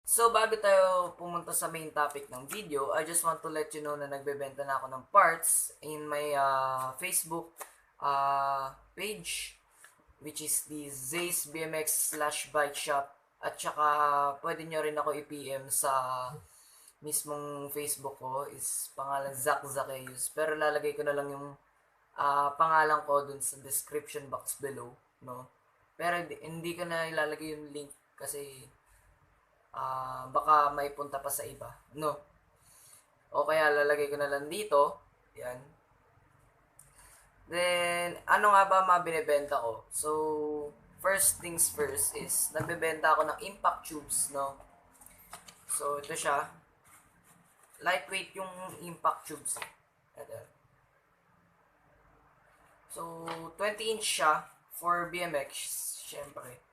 So, bago tayo pumunta sa main topic ng video, I just want to let you know na nagbebenta na ako ng parts in my Facebook page, which is the Zacc Bmx Bike Shop. At saka, pwede nyo rin ako i-PM sa mismong Facebook ko, is pangalan zacchaeus. Pero lalagay ko na lang yung pangalan ko dun sa description box below, no? Pero hindi ko na ilalagay yung link kasi baka may punta pa sa iba, no? O kaya lalagay ko na lang dito, yan. Then, ano nga ba mabinibenta ko? So, first things first is, nagbebenta ako ng impact tubes, no? So, ito siya. Lightweight yung impact tubes. Ito. So, 20-inch siya for BMX, syempre.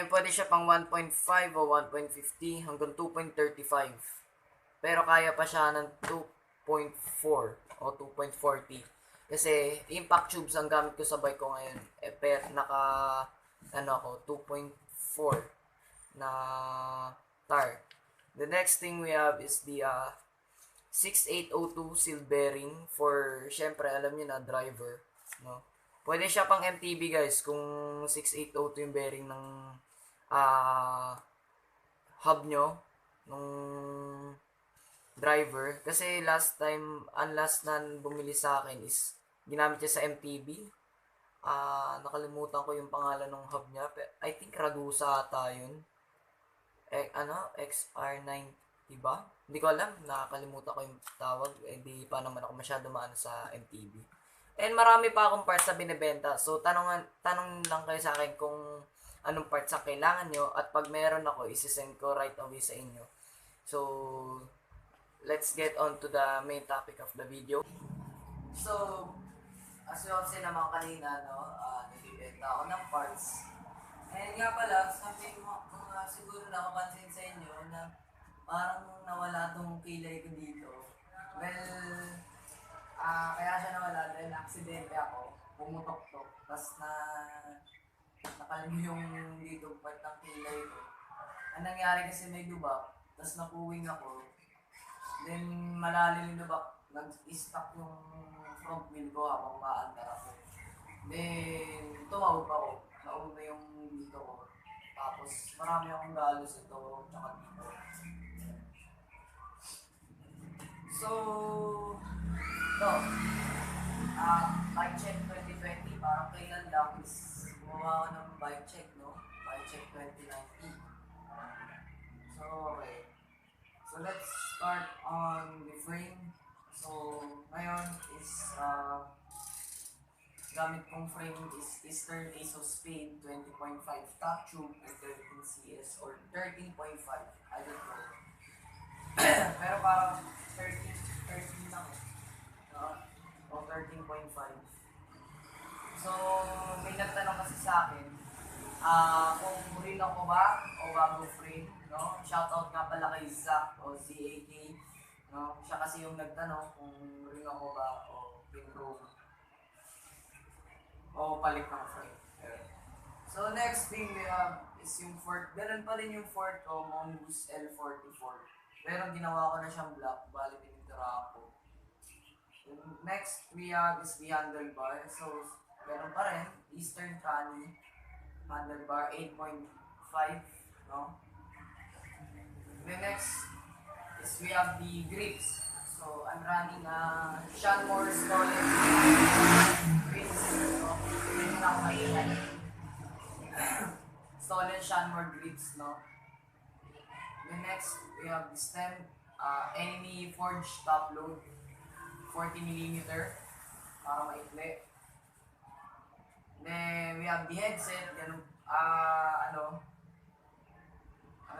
Pwede siya pang 1.5 o 1.50 hanggang 2.35. Pero kaya pa siya ng 2.4 o 2.40. Kasi impact tubes ang gamit ko sa bike ko ngayon. Naka 2.4 na tire. The next thing we have is the 6802 seal bearing for, syempre, alam niyo na, driver, no? Pwede siya pang MTB, guys, kung 6802 yung bearing ng hub nyo, nung driver. Kasi last na bumili sa akin is, ginamit niya sa MTB. Nakalimutan ko yung pangalan ng hub niya. I think Ragusa ata yun. XR90 ba? Hindi ko alam. Nakakalimutan ko yung tawag. Hindi pa naman ako masyado maano sa MTB. And marami pa akong parts na binibenta. So, tanong lang kayo sa akin kung anong parts ang kailangan nyo. At pag meron ako, isisend ko right away sa inyo. So, let's get on to the main topic of the video. So, as you all say naman kanina, no, nagbibenta ako ng parts. And nga pala, sabi mo, siguro nakapansin sa inyo na parang nawala tong kilay ko dito. Well, kaya siya nawala dahil aksidente ako, pumutok-tok, tapos nakalim yung dito part ng kilay ko. Ang nangyari kasi may dubak, tapos napuwing ako, then malalim yung dubak, nag-stuck yung front wheel ko habang maandar ako. Then tumawag ako, nauna yung dito ko, tapos marami akong galos ito, tsaka dito. So, bike check 2020, parang kailan lang is gumawa ako ng bike check, no? Bike check 2019. So, okay. So, let's start on the frame. So, ngayon is, gamit kong frame is Eastern ASOS Speed 20.5 top tube and 13 CS or 13.5, I don't know. Pero parang 13 lang eh. O 13.5. So, may nagtanong kasi sa akin, kung rino ko ba o bagong frame, no? Shoutout nga pala kay Zacc o Zacc, no? Siya kasi yung nagtanong kung rino ko ba o pinroom o palit ng frame. So, next thing we have is yung fork. Ganun pa rin yung fork ko, Mongoose L44. Pero ginawa ko na siyang black, bali pinintira ko. Next we have is the handlebar. So, ganun pa rin, Eastern Cali handlebar 8.5, no? The next is we have the grips. So, I'm running Shanmore stolen grips. So, yun na ako mailan. Stolen Shanmore grips, no? The next, we have the stem, enemy forged top load, 40mm, para maikli. Then, we have the headset, ganun, ano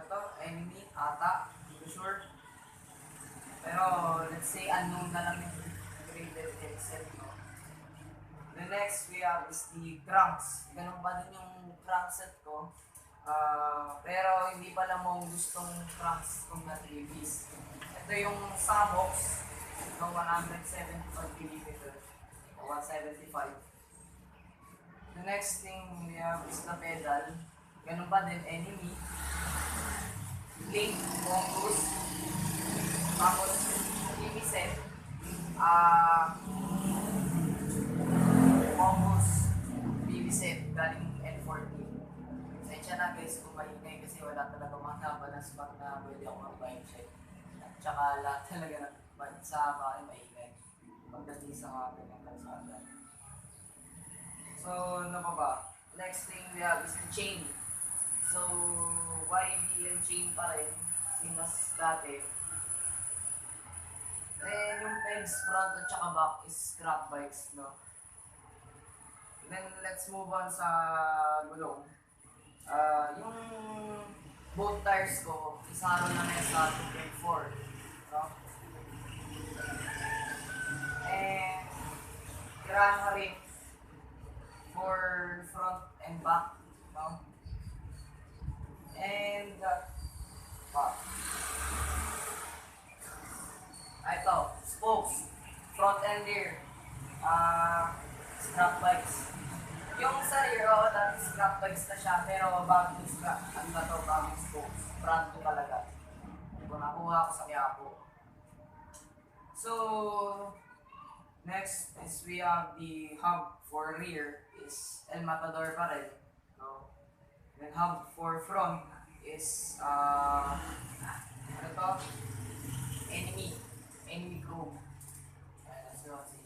to? Enemy, ata, hindi sure. Pero, let's say, unknown na lang yung graded headset, no? The next, we have is the cranks. Ganun pa din yung crankset ko. Pero hindi pala mo gustong cranks kung na 3Bs. Ito yung Samox ng 175mm o 175. The next thing we have is the pedal. Ganun pa din, enemy. link, focus, tapos i-set, ah, focus, set galing N40. Sensya na guys kung maingay kasi wala talaga mga balance pag na pwede ako mag-bike check. Tsaka lahat talaga ng sa bahay maingay. Pagdating sa akin ng kalsada. So, ano pa ba? Next thing we have is the chain. So, why the chain pa rin? Same as dati. Then, yung pegs front at saka back is scrap bikes, no? Then, let's move on sa gulong. Yung both tires ko, isaro na na sa 2.4. No? And, kailangan rin for front and back. No? And, ito, spokes, front and rear, scrap bikes. Yung sa rear, dati scrap bikes na siya, pero bagong scrap, bagong spokes, front ko talaga. Kung nakuha ko sa Quiapo. So, next is we have the hub for rear is El Matador pa rin. No? Then hub for front is, ano to? Enemy group. Let's go see.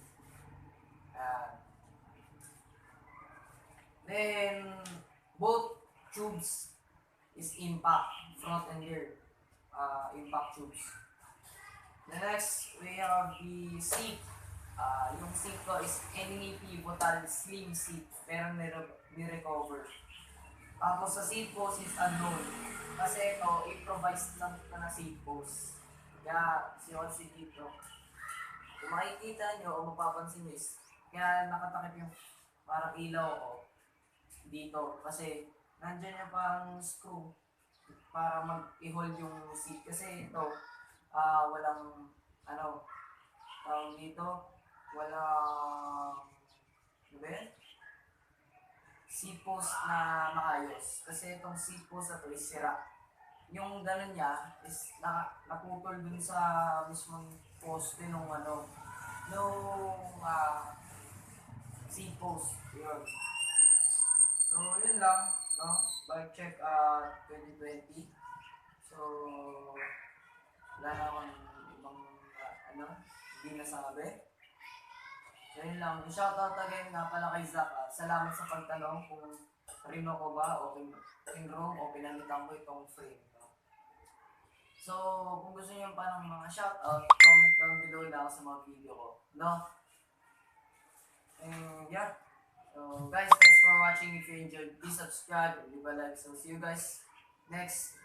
Then, both tubes is impact, front and rear, impact tubes. The next, we have the seat. Yung seat ko is enemy pivotal slim seat, pero ni-recover. Tapos sa seat post is unknown. Kasi ito, improvise lang ito na seat post. Kaya, si dito. Kung makikita nyo o mapapansin nyo is, kaya nakatakip yung parang ilaw ko dito. Kasi, nandyan yung parang screw para mag-i-hold yung seat. Kasi ito, walang, tawag dito, walang, ano ba yun? Seat post na maayos. Kasi itong seat post na ito is sira. Yung gano'n niya is naputol dun sa mismong poste nung seat post. Yun. So, yun lang, no? Bike check 2020. So, wala na akong ibang, hindi nasabi. So, yun lang. Shoutout again nga pala kay Zacc. Salamat sa pagtanong kung rino ko ba o pinrong o pinalitan ko itong frame. No? So, kung gusto niyo pa ng mga shoutout, comment down below na sa mga video ko. No? And yeah. So, guys, thanks for watching. If you enjoyed, please subscribe and leave a like. So, see you guys next